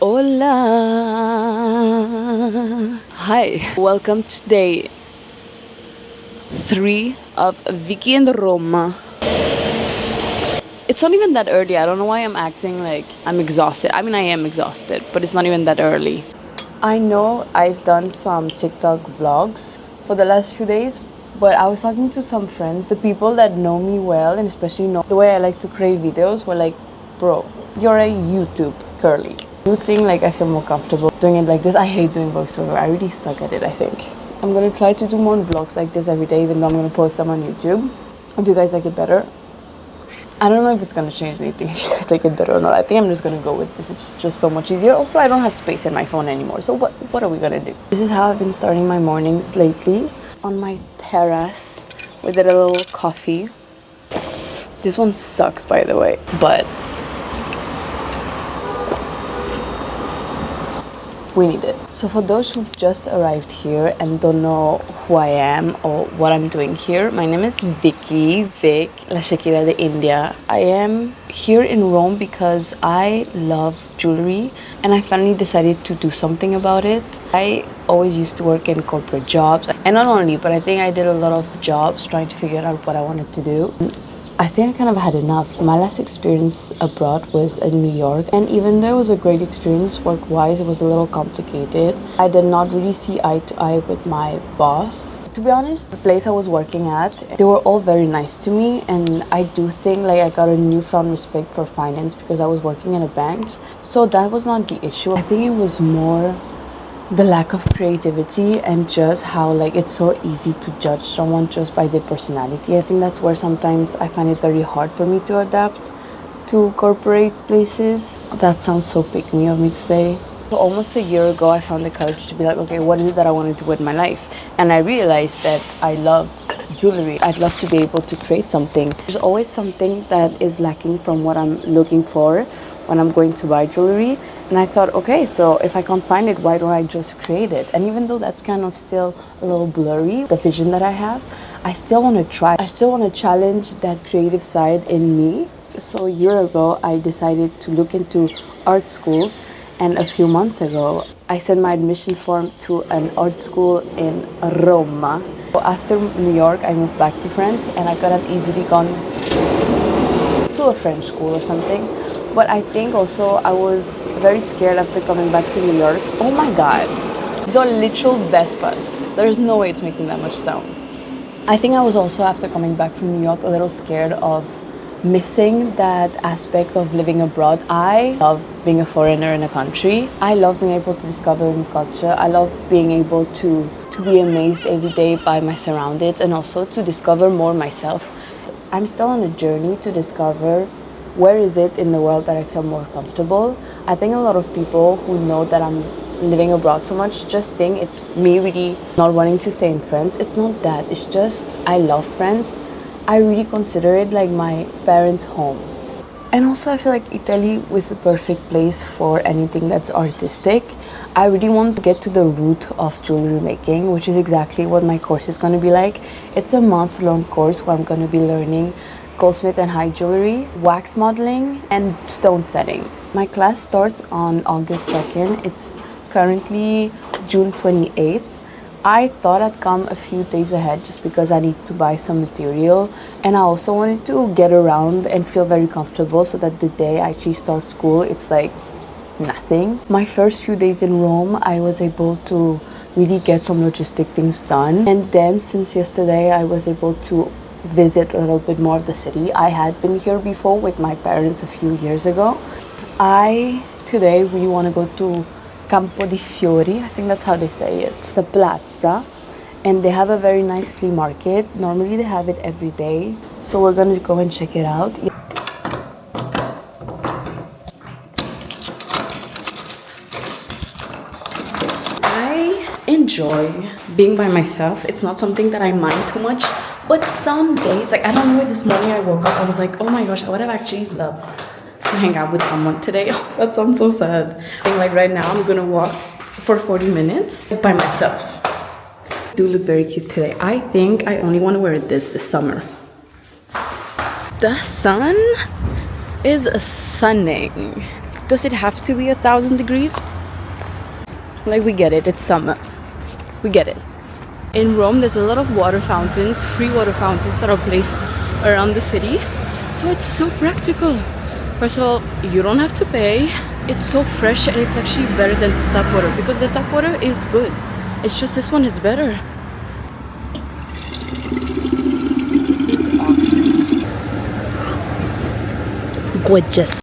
Hola! Hi, welcome to day 3 of Vicky and Roma. It's not even that early. I don't know why I'm acting like I'm exhausted. I mean, I am exhausted, but it's not even that early. I know I've done some TikTok vlogs for the last few days, but I was talking to some friends, the people that know me well and especially know the way I like to create videos were like, bro, you're a YouTube girly. You think like I feel more comfortable doing it like this. I hate doing voiceover. I really suck at it, I think. I'm gonna try to do more vlogs like this every day, even though I'm gonna post them on YouTube. Hope you guys like it better. I don't know if it's gonna change anything if you guys like it better or not. I think I'm just gonna go with this. It's just so much easier. Also, I don't have space in my phone anymore. So what are we gonna do? This is how I've been starting my mornings lately. On my terrace with a little coffee. This one sucks, by the way, but we need it. So for those who've just arrived here and don't know who I am or what I'm doing here, my name is Vicky, Vic, La Shakira de India. I am here in Rome because I love jewelry and I finally decided to do something about it. I always used to work in corporate jobs, and not only, but I think I did a lot of jobs trying to figure out what I wanted to do. I think I kind of had enough. My last experience abroad was in New York, and even though it was a great experience work-wise, it was a little complicated. I did not really see eye to eye with my boss. To be honest, the place I was working at, they were all very nice to me, and I do think like I got a newfound respect for finance because I was working in a bank. So that was not the issue. I think it was more the lack of creativity and just how like it's so easy to judge someone just by their personality. I think that's where sometimes I find it very hard for me to adapt to corporate places. That sounds so pick me of me to say. So almost a year ago I found the courage to be like, okay, what is it that I want to do with my life? And I realized that I love jewelry. I'd love to be able to create something. There's always something that is lacking from what I'm looking for when I'm going to buy jewelry. And I thought, okay, so if I can't find it, why don't I just create it? And even though that's kind of still a little blurry, the vision that I have, I still want to try. I still want to challenge that creative side in me. So a year ago, I decided to look into art schools. And a few months ago, I sent my admission form to an art school in Roma. So after New York, I moved back to France, and I could have easily gone to a French school or something. But I think also I was very scared after coming back to New York. Oh my God, these are literal Vespas. There's no way it's making that much sound. I think I was also, after coming back from New York, a little scared of missing that aspect of living abroad. I love being a foreigner in a country. I love being able to discover new culture. I love being able to be amazed every day by my surroundings and also to discover more myself. I'm still on a journey to discover where is it in the world that I feel more comfortable. I think a lot of people who know that I'm living abroad so much just think it's me really not wanting to stay in France. It's not that. It's just I love France. I really consider it like my parents' home. And also I feel like Italy was the perfect place for anything that's artistic. I really want to get to the root of jewelry making, which is exactly what my course is going to be like. It's a month-long course where I'm going to be learning goldsmith and high jewelry, wax modeling, and stone setting. My class starts on August 2nd. It's currently June 28th. I thought I'd come a few days ahead just because I need to buy some material, and I also wanted to get around and feel very comfortable so that the day I actually start school, it's like nothing. My first few days in Rome, I was able to really get some logistic things done, and then since yesterday I was able to visit a little bit more of the city. I had been here before with my parents a few years ago. I today really want to go to Campo di Fiori, I think that's how they say it. It's a plaza, and they have a very nice flea market. Normally they have it every day, so we're gonna go and check it out. I enjoy being by myself. It's not something that I mind too much, but some days, like I don't know, this morning I woke up, I was like, oh my gosh, I would have actually loved to hang out with someone today. Oh, that sounds so sad. I think like right now I'm gonna walk for 40 minutes by myself. I do look very cute today. I think I only want to wear this summer. The sun is sunning. Does it have to be 1,000 degrees? Like, we get it, it's summer. We get it. In Rome, there's a lot of water fountains, free water fountains that are placed around the city. So it's so practical. First of all, you don't have to pay. It's so fresh and it's actually better than the tap water because the tap water is good. It's just this one is better. This is awesome. Gorgeous.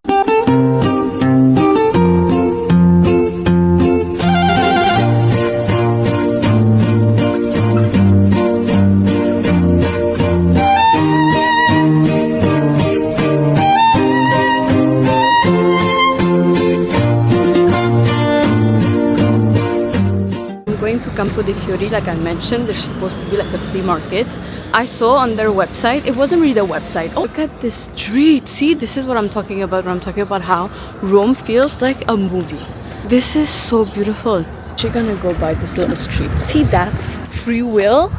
Campo dei Fiori, like I mentioned, there's supposed to be like a flea market. I saw on their website, it wasn't really the website. Oh, look at this street. See, this is what I'm talking about when I'm talking about how Rome feels like a movie. This is so beautiful. You're gonna go by this little street. See, that's free will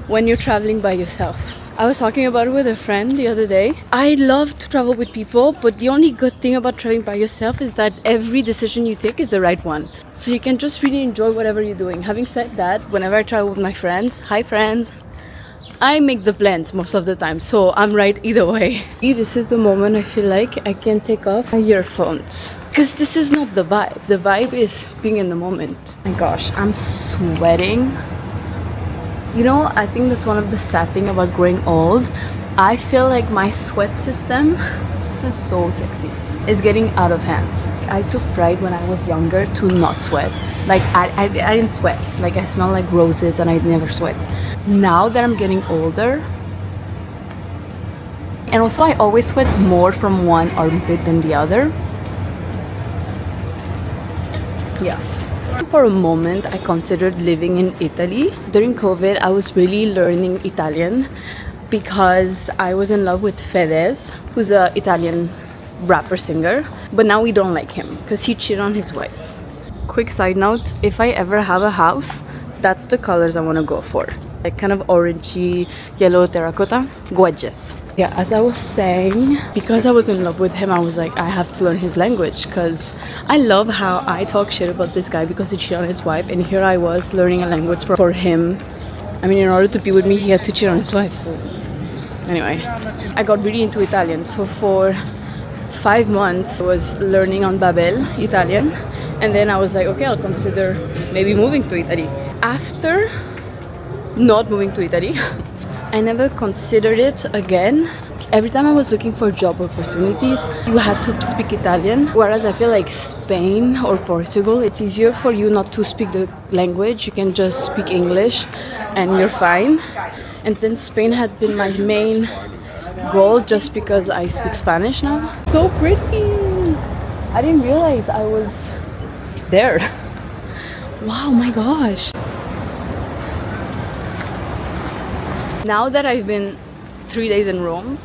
when you're traveling by yourself. I was talking about it with a friend the other day. I love to travel with people, but the only good thing about traveling by yourself is that every decision you take is the right one. So you can just really enjoy whatever you're doing. Having said that, whenever I travel with my friends, hi friends, I make the plans most of the time, so I'm right either way. This is the moment I feel like I can take off my earphones. Because this is not the vibe. The vibe is being in the moment. Oh my gosh, I'm sweating. You know, I think that's one of the sad things about growing old. I feel like my sweat system, this is so sexy, is getting out of hand. I took pride when I was younger to not sweat. Like, I didn't sweat. Like, I smell like roses and I never sweat. Now that I'm getting older, and also I always sweat more from one armpit than the other. Yeah. For a moment, I considered living in Italy. During COVID, I was really learning Italian because I was in love with Fedez, who's an Italian rapper singer. But now we don't like him because he cheated on his wife. Quick side note, if I ever have a house, that's the colors I want to go for. Like kind of orangey, yellow terracotta. Gorgeous. Yeah, as I was saying, because I was in love with him, I was like, I have to learn his language because I love how I talk shit about this guy because he cheated on his wife, and here I was learning a language for him. I mean, in order to be with me, he had to cheat on his wife. So anyway, I got really into Italian. So for 5 months, I was learning on Babel Italian, and then I was like, okay, I'll consider maybe moving to Italy. After not moving to Italy, I never considered it again. Every time I was looking for job opportunities, you had to speak Italian. Whereas I feel like Spain or Portugal, it's easier for you not to speak the language. You can just speak English and you're fine. And then Spain had been my main goal just because I speak Spanish now. So pretty! I didn't realize I was there. Wow, my gosh. Now that I've been 3 days in Rome,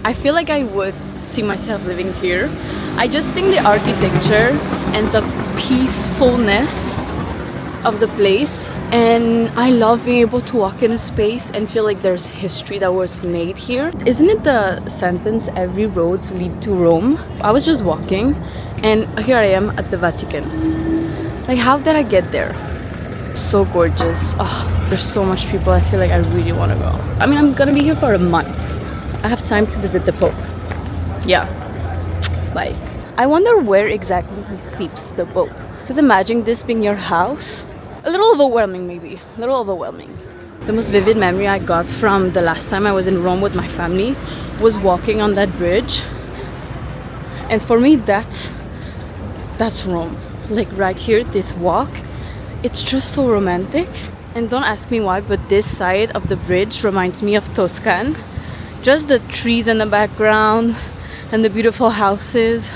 I feel like I would see myself living here. I just think the architecture and the peacefulness of the place, and I love being able to walk in a space and feel like there's history that was made here. Isn't it the sentence, every roads lead to Rome? I was just walking and here I am at the Vatican. Like, how did I get there? So gorgeous. Oh, there's so much people. I feel like I really want to go. I mean, I'm gonna be here for a month. I have time to visit the Pope. Yeah. Bye. I wonder where exactly he keeps the Pope. Because imagine this being your house. A little overwhelming, maybe. A little overwhelming. The most vivid memory I got from the last time I was in Rome with my family was walking on that bridge. And for me, that's Rome. Like right here, this walk, it's just so romantic. And don't ask me why, but this side of the bridge reminds me of Toscan. Just the trees in the background and the beautiful houses.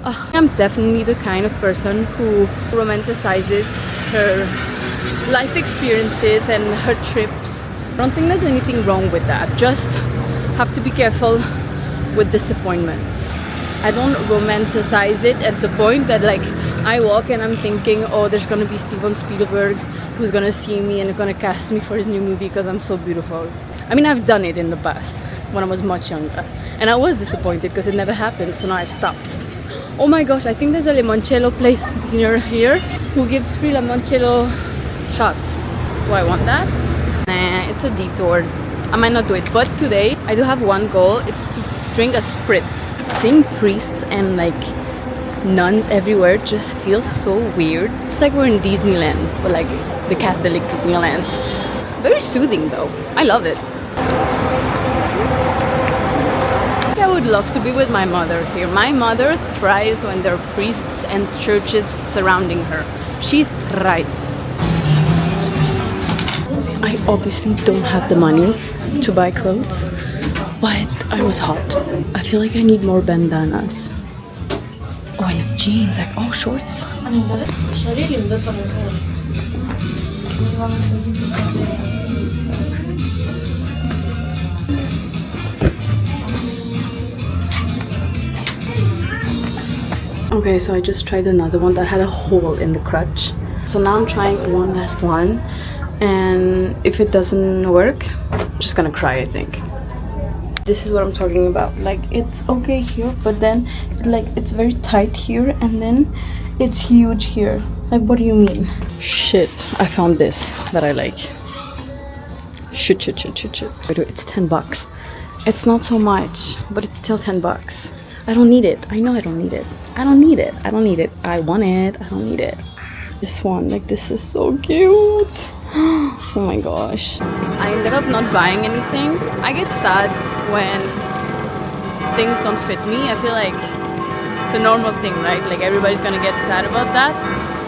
Oh, I'm definitely the kind of person who romanticizes her life experiences and her trips. I don't think there's anything wrong with that. Just have to be careful with disappointments. I don't romanticize it at the point that like I walk and I'm thinking, oh, there's gonna be Steven Spielberg who's gonna see me and gonna cast me for his new movie because I'm so beautiful. I mean, I've done it in the past when I was much younger, and I was disappointed because it never happened, so now I've stopped. Oh my gosh, I think there's a limoncello place near here who gives free limoncello shots. Do I want that? Nah, it's a detour. I might not do it, but today I do have one goal. It's to drink a spritz. Seeing priests and like nuns everywhere just feels so weird. It's like we're in Disneyland, but like the Catholic Disneyland. Very soothing though. I love it. I would love to be with my mother here. My mother thrives when there are priests and churches surrounding her. She thrives. I obviously don't have the money to buy clothes, but I was hot. I feel like I need more bandanas. Oh, and jeans, like, oh, shorts. Okay, so I just tried another one that had a hole in the crotch. So now I'm trying one last one, and if it doesn't work, I'm just gonna cry, I think. This is what I'm talking about. Like, it's okay here, but then like it's very tight here, and then it's huge here. Like, what do you mean? Shit, I found this that I like. Shit. It's 10 bucks. It's not so much, but it's still 10 bucks. I don't need it. I know I don't need it. I don't need it. I don't need it. I want it. I don't need it. This one, like, this is so cute. Oh my gosh. I ended up not buying anything. I get sad when things don't fit me. I feel like it's a normal thing, right? Like, everybody's gonna get sad about that.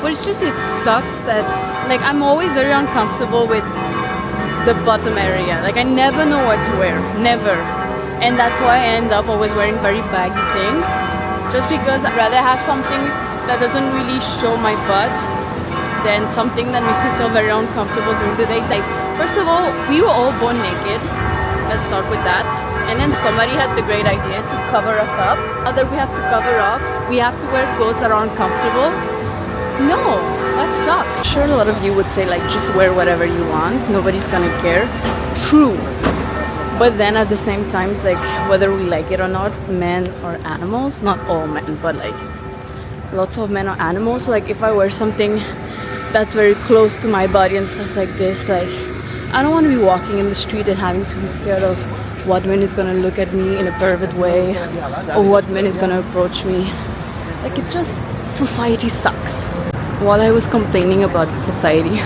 But it's just, it sucks that, like, I'm always very uncomfortable with the bottom area. Like, I never know what to wear. Never. And that's why I end up always wearing very baggy things. Just because I'd rather have something that doesn't really show my butt than something that makes me feel very uncomfortable during the day. Like, first of all, we were all born naked. Let's start with that. And then somebody had the great idea to cover us up. Now that we have to cover up, we have to wear clothes that are uncomfortable. No, that sucks. Sure, a lot of you would say, like, just wear whatever you want. Nobody's gonna care. True. But then at the same time, it's like, whether we like it or not, men or animals, not all men, but like lots of men are animals. So like, if I wear something that's very close to my body and stuff like this, like, I don't want to be walking in the street and having to be scared of what man is gonna look at me in a pervert way, or what man is gonna approach me. Like, it just, society sucks. While I was complaining about society,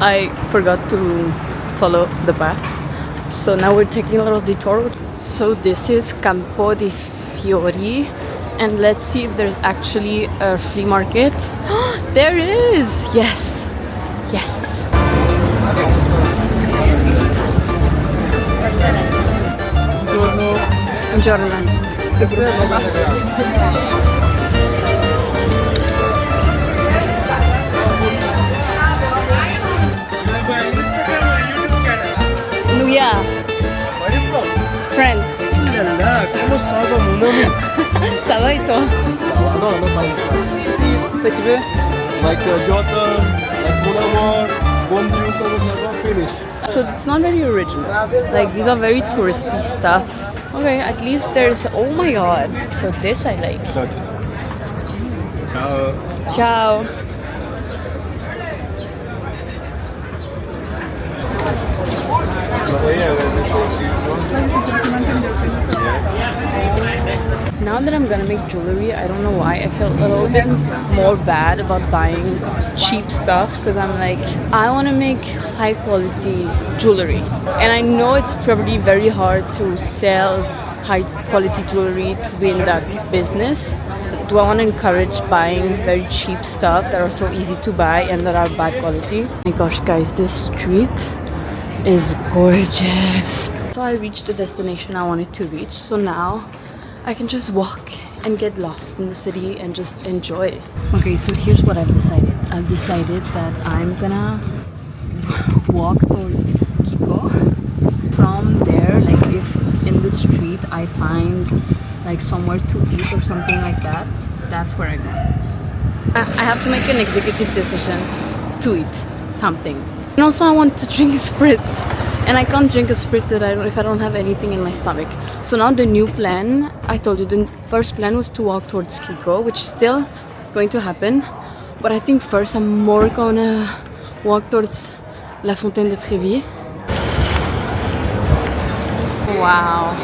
I forgot to follow the path. So now we're taking a little detour. So this is Campo di Fiori, and let's see if there's actually a flea market. There is! Yes! Yes! Buongiorno. Yeah. Where are you from? Friends. Comment ça va, mon ami? Ça va et toi? No, not my Petit peu. Like Jota, like Mon Amour, Bonjour, comment ça va? Finish. So it's not very original. Like, these are very touristy stuff. Okay, at least there's, oh my god. So this I like. Ciao. Ciao. Now that I'm gonna make jewelry, I don't know why I felt a little bit more bad about buying cheap stuff, because I'm like, I want to make high quality jewelry, and I know it's probably very hard to sell high quality jewelry to be in that business. Do I want to encourage buying very cheap stuff that are so easy to buy and that are bad quality? Oh my gosh, guys, this street is gorgeous. So I reached the destination I wanted to reach, so now I can just walk and get lost in the city and just enjoy. Okay, so here's what I've decided. I've decided that I'm gonna walk towards Kiko. From there, like, if in the street I find like somewhere to eat or something like that, that's where I go. I have to make an executive decision to eat something. And also I want to drink spritz. And I can't drink a spritz if I don't have anything in my stomach. So now the new plan, I told you, the first plan was to walk towards Kiko, which is still going to happen. But I think first I'm more gonna walk towards La Fontaine de Trévi. Wow.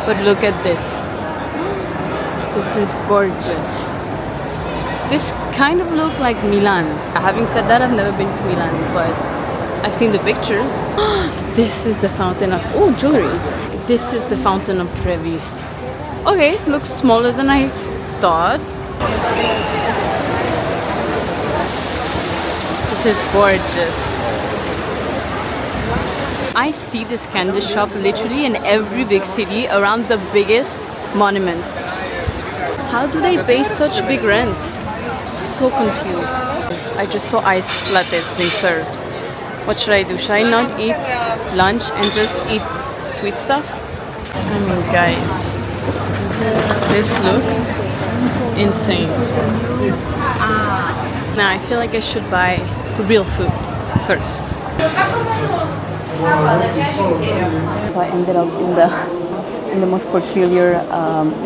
But look at this. This is gorgeous. This kind of looks like Milan. Having said that, I've never been to Milan, but I've seen the pictures. This is the fountain of... Oh, jewelry. This is the fountain of Trevi. Okay, looks smaller than I thought. This is gorgeous. I see this candy shop literally in every big city around the biggest monuments. How do they pay such big rent? So confused. I just saw iced lattes being served. What should I do? Should I not eat lunch and just eat sweet stuff? I mean, guys, this looks insane. Now I feel like I should buy real food first. So I ended up in the most peculiar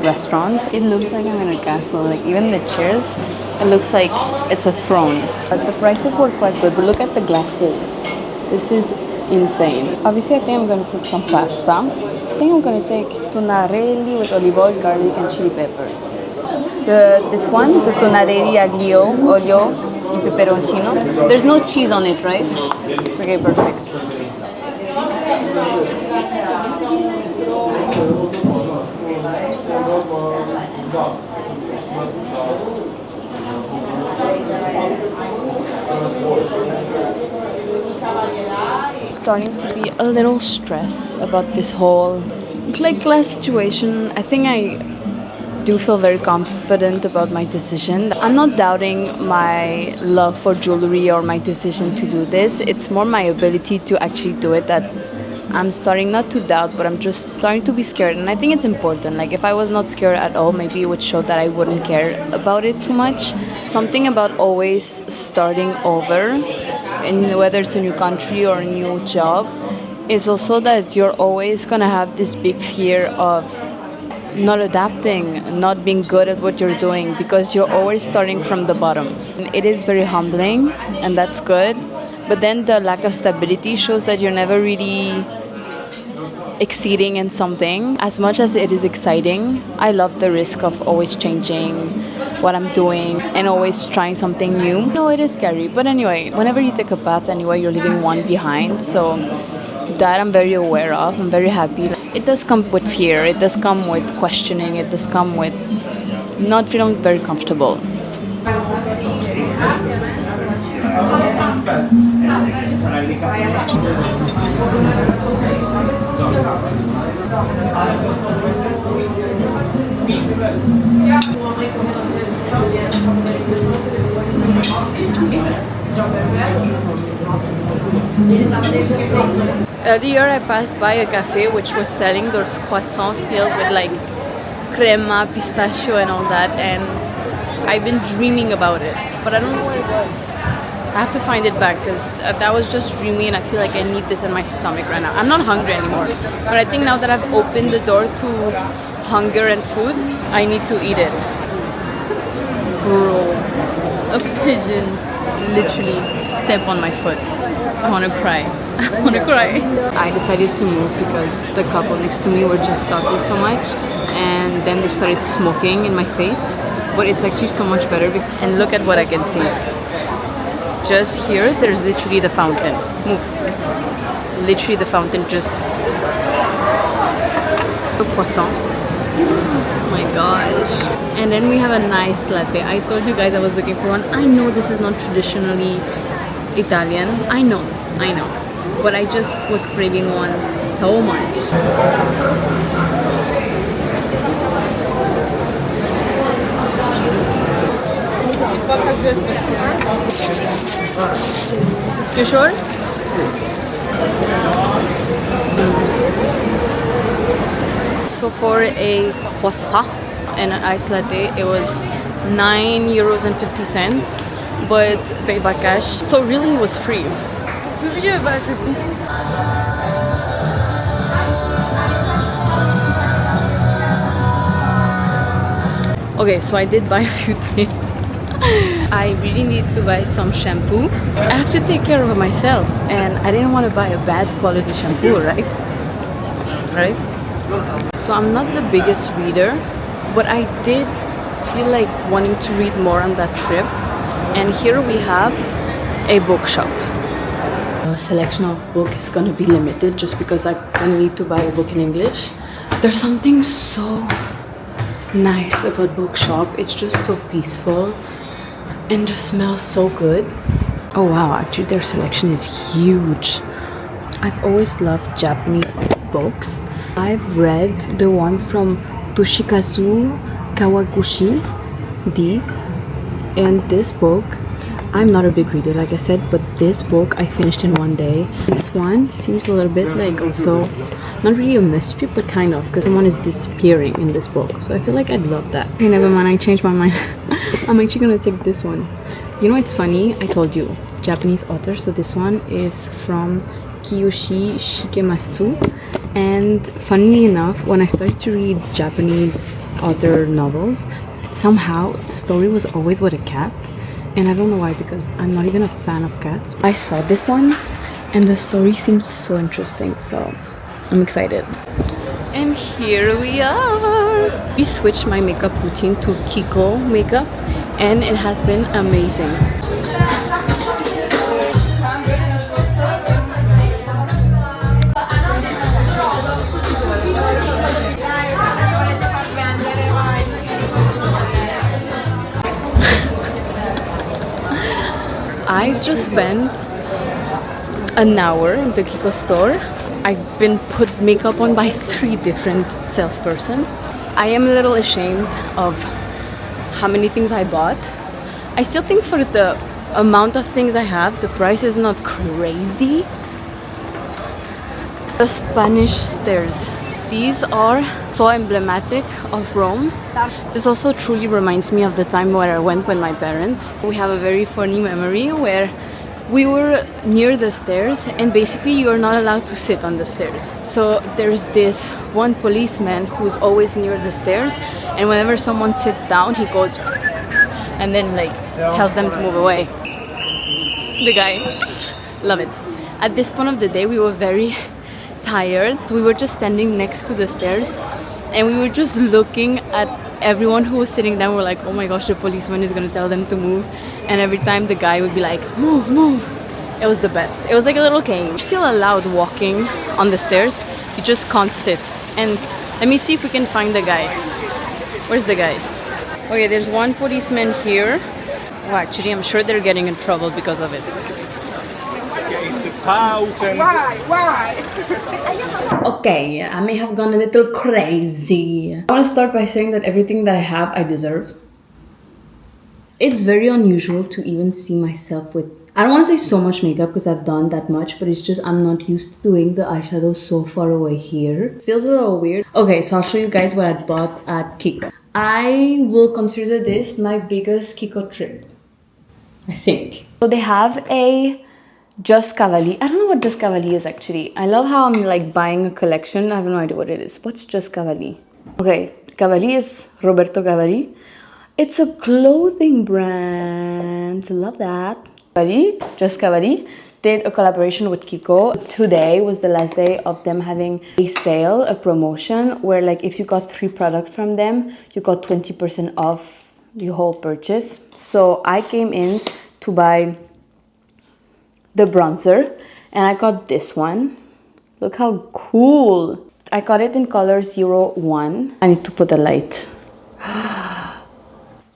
restaurant. It looks like I'm in a castle. Like even the chairs, it looks like it's a throne. But the prices were quite good. But look at the glasses. This is insane. Obviously, I think I'm going to take some pasta. I think I'm going to take tonarelli with olive oil, garlic, and chili pepper. This one, the tonarelli aglio, olio, and peperoncino. There's no cheese on it, right? Okay, perfect. Starting to be a little stressed about this whole class situation. I think I do feel very confident about my decision. I'm not doubting my love for jewelry or my decision to do this. It's more my ability to actually do it that I'm starting not to doubt, but I'm just starting to be scared. And I think it's important. Like if I was not scared at all, maybe it would show that I wouldn't care about it too much. Something about always starting over, in whether it's a new country or a new job, is also that you're always gonna have this big fear of not adapting, not being good at what you're doing, because you're always starting from the bottom. It is very humbling, and that's good. But then the lack of stability shows that you're never really exceeding in something. As much as it is exciting, I love the risk of always changing what I'm doing and always trying something new. No, it is scary. But anyway, whenever you take a path anyway, you're leaving one behind. So that I'm very aware of. I'm very happy. It does come with fear. It does come with questioning. It does come with not feeling very comfortable. Earlier I passed by a cafe which was selling those croissants filled with like crema, pistachio and all that, and I've been dreaming about it, but I don't know what it was. I have to find it back because that was just dreamy and I feel like I need this in my stomach right now. I'm not hungry anymore, but I think now that I've opened the door to hunger and food, I need to eat it. Bro, a pigeon literally stepped on my foot. I want to cry. I want to cry. I decided to move because the couple next to me were just talking so much and then they started smoking in my face. But it's actually so much better. And look at what I can see. Just here, there's literally the fountain. Move. Literally the fountain just... The croissant. Oh my gosh. And then we have a nice latte. I told you guys I was looking for one. I know this is not traditionally Italian. I know. But I just was craving one so much. You sure? So for a croissant and an iced latte, it was €9.50, but paid by cash. So really it was free. Okay, so I did buy a few things. I really need to buy some shampoo. I have to take care of myself, and I didn't want to buy a bad quality shampoo, right? Right? So I'm not the biggest reader, but I did feel like wanting to read more on that trip. And here we have a bookshop. The selection of book is gonna be limited just because I'm gonna need to buy a book in English. There's something so nice about bookshop. It's just so peaceful and just smells so good. Oh wow, actually their selection is huge. I've always loved Japanese books. I've read the ones from Toshikazu Kawaguchi, these, and this book. I'm not a big reader, like I said, but this book I finished in one day. This one seems a little bit like also not really a mystery, but kind of, because someone is disappearing in this book. So I feel like I'd love that. Okay, never mind, I changed my mind. I'm actually gonna take this one. You know, it's funny, I told you, Japanese author. So this one is from Kiyoshi Shikemasu. And funnily enough, when I started to read Japanese author novels, somehow the story was always with a cat. And I don't know why, because I'm not even a fan of cats. I saw this one and the story seems so interesting, so I'm excited. And here we are. We switched my makeup routine to Kiko makeup and it has been amazing. I just spent an hour in the Kiko store. I've been put makeup on by 3 different salesperson. I am a little ashamed of how many things I bought. I still think for the amount of things I have, the price is not crazy. The Spanish stairs. These are so emblematic of Rome. This also truly reminds me of the time where I went with my parents. We have a very funny memory where we were near the stairs and basically you are not allowed to sit on the stairs. So there's this one policeman who's always near the stairs, and whenever someone sits down, he goes and then like tells them to move away. The guy, love it. At this point of the day, we were very tired. We were just standing next to the stairs and we were just looking at everyone who was sitting down. We're like, oh my gosh, the policeman is gonna tell them to move. And every time the guy would be like, move, move. It was the best. It was like a little game. You're still allowed walking on the stairs, you just can't sit. And let me see if we can find the guy. Where's the guy? Okay, there's one policeman here. Oh, actually, I'm sure they're getting in trouble because of it. Okay, I may have gone a little crazy. I want to start by saying that everything that I have, I deserve. It's very unusual to even see myself with, I don't want to say so much makeup because I've done that much, but it's just I'm not used to doing the eyeshadow so far away here. Feels a little weird. Okay, so I'll show you guys what I bought at Kiko. I will consider this my biggest Kiko trip, I think. So they have a Just Cavalli. I don't know what Just Cavalli is actually. I love how I'm like buying a collection. I have no idea what it is. What's Just Cavalli? Okay, Cavalli is Roberto Cavalli. It's a clothing brand. Love that. Cavalli, Just Cavalli did a collaboration with Kiko. Today was the last day of them having a sale, a promotion, where like if you got 3 products from them, you got 20% off the whole purchase. So I came in to buy the bronzer and I got this one. Look how cool. I got it in color 01. I need to put a light.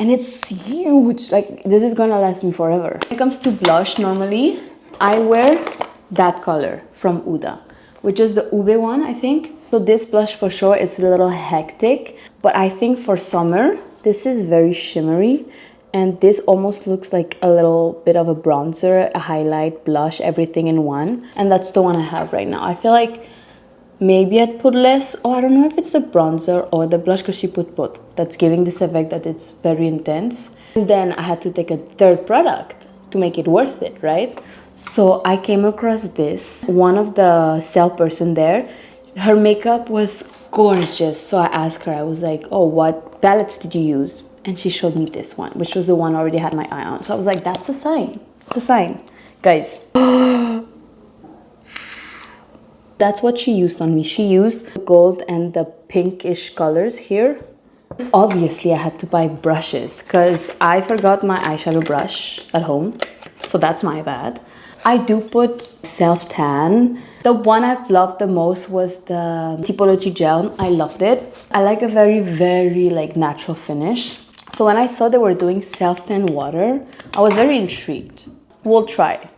And it's huge. Like this is gonna last me forever. When it comes to blush, normally I wear that color from Huda, which is the Ube one, I think. So this blush for sure, it's a little hectic, but I think for summer, this is very shimmery. And this almost looks like a little bit of a bronzer, a highlight, blush, everything in one. And that's the one I have right now. I feel like maybe I'd put less. Oh, I don't know if it's the bronzer or the blush because she put both. That's giving this effect that it's very intense. And then I had to take a 3rd product to make it worth it, right? So I came across this. One of the salesperson there, her makeup was gorgeous. So I asked her, I was like, oh, what palettes did you use? and she showed me this one, which was the one I already had my eye on. So I was like, that's a sign. It's a sign. Guys, that's what she used on me. She used the gold and the pinkish colors here. Obviously, I had to buy brushes because I forgot my eyeshadow brush at home. So that's my bad. I do put self-tan. The one I've loved the most was the Tipology gel. I loved it. I like a very like natural finish. So when I saw they were doing self-tan water, I was very intrigued. We'll try.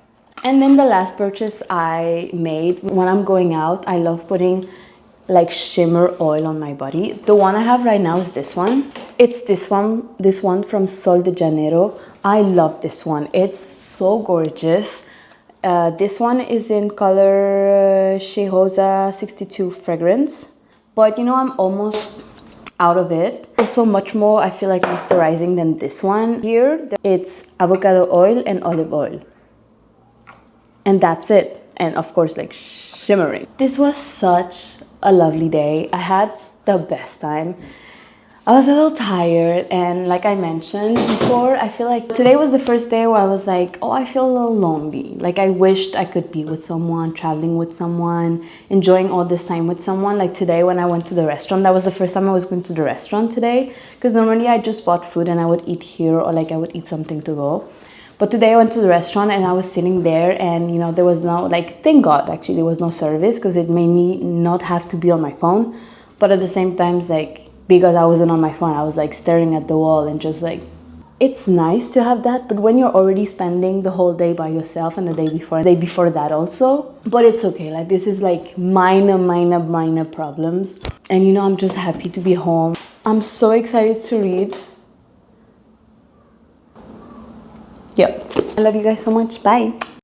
And then the last purchase I made, when I'm going out, I love putting like shimmer oil on my body. The one I have right now is this one. It's this one from Sol de Janeiro. I love this one. It's so gorgeous. This one is in color Cheirosa 62 fragrance. But you know, I'm almost out of it. Also much more, I feel like, moisturizing than this one. Here, it's avocado oil and olive oil. And that's it. And of course, like shimmering. This was such a lovely day. I had the best time. I was a little tired, and like I mentioned before, I feel like today was the first day where I was like, oh, I feel a little lonely. Like I wished I could be with someone, traveling with someone, enjoying all this time with someone. Like today when I went to the restaurant, that was the first time I was going to the restaurant today, because normally I just bought food and I would eat here, or like I would eat something to go. But today I went to the restaurant and I was sitting there, and you know, there was no, like, thank God actually there was no service, because it made me not have to be on my phone. But at the same time, like, because I wasn't on my phone, I was like staring at the wall and just like, it's nice to have that. But when you're already spending the whole day by yourself, and the day before that also, but it's okay. Like this is like minor problems. And you know, I'm just happy to be home. I'm so excited to read. Yep. I love you guys so much. Bye.